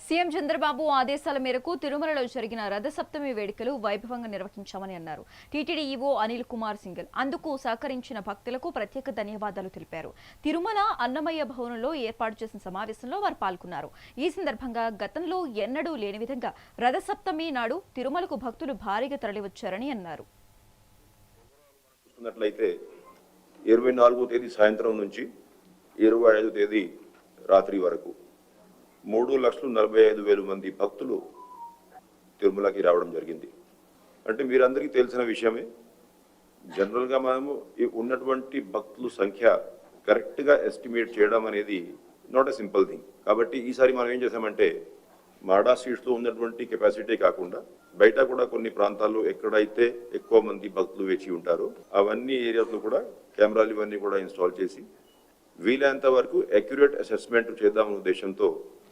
CM Chandrababu ఆదేశాల మేరకు తిరుమలలో జరిగిన రథసప్తమి వేడుకలు వైభవంగా నిర్వహించామని అన్నారు. TTD EO Anil Kumar single అందుకు సహకరించిన భక్తులకు ప్రత్యేక ధన్యవాదాలు తెలిపారు. తిరుమల అన్నమయ్య భవనంలో ఏర్పాటు చేసిన సమావేశంలో వారు పాల్గొన్నారు. ఈ సందర్భంగా గతంలో ఎన్నడూ లేని విధంగా రథసప్తమి నాడు తిరుమలకు భక్తులు భారీగా తరలివచ్చారని అన్నారు. 24వ తేదీ సాయంత్రం నుంచి 25వ తేదీ రాత్రి వరకు 3,45,000 మంది భక్తులు తిరుమలకి రావడం జరిగింది. అంటే మీరందరికీ తెలిసిన విషయమే. జనరల్గా మనము ఉన్నటువంటి భక్తుల సంఖ్య కరెక్ట్గా ఎస్టిమేట్ చేయడం అనేది నాట్ ఎ సింపుల్ థింగ్. కాబట్టి ఈసారి మనం ఏం చేసామంటే మాడా సీట్స్లో ఉన్నటువంటి కెపాసిటీ కాకుండా బయట కూడా కొన్ని ప్రాంతాల్లో ఎక్కడైతే ఎక్కువ మంది భక్తులు వేచి ఉంటారో అవన్నీ ఏరియాస్లో కూడా కెమెరాలు ఇవన్నీ కూడా ఇన్స్టాల్ చేసి వీలైనంత వరకు అక్యురేట్ అసెస్మెంట్ చేద్దామనే ఉద్దేశంతో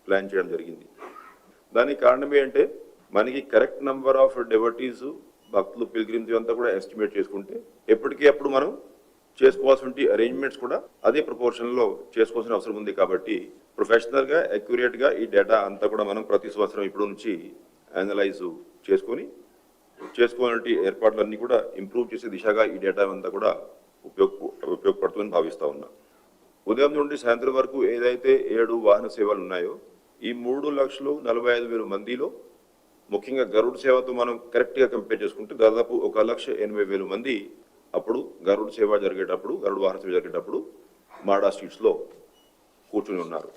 ప్లాన్ చేయడం జరిగింది. దానికి కారణం ఏంటంటే మనకి కరెక్ట్ నంబర్ ఆఫ్ డెవోటీస్ భక్తులు పిల్గ్రిమ్స్ అంతా కూడా ఎస్టిమేట్ చేసుకుంటే ఎప్పటికీ అప్పుడు మనం చేసుకోవాల్సిన అరేంజ్మెంట్స్ కూడా అదే ప్రపోర్షన్లో చేసుకోవాల్సిన అవసరం ఉంది. కాబట్టి ప్రొఫెషనల్గా అక్యురేట్గా ఈ డేటా అంతా కూడా మనం ప్రతి సంవత్సరం ఇప్పుడు నుంచి అనలైజ్ చేసుకోవాలంటే ఏర్పాట్లన్నీ కూడా ఇంప్రూవ్ చేసే దిశగా ఈ డేటా అంతా కూడా ఉపయోగపడుతుందని భావిస్తా ఉన్నా. ఉదయం నుండి సాయంత్రం వరకు ఏదైతే 7 వాహన సేవలు ఉన్నాయో ఈ 3,45,000 మందిలో ముఖ్యంగా గరుడ సేవతో మనం కరెక్ట్గా కంపేర్ చేసుకుంటే దాదాపు 1,80,000 మంది అప్పుడు గరుడ సేవ జరిగేటప్పుడు గరుడ వాహన సేవ జరిగేటప్పుడు మాడా స్ట్రీట్స్లో కూర్చుని ఉన్నారు.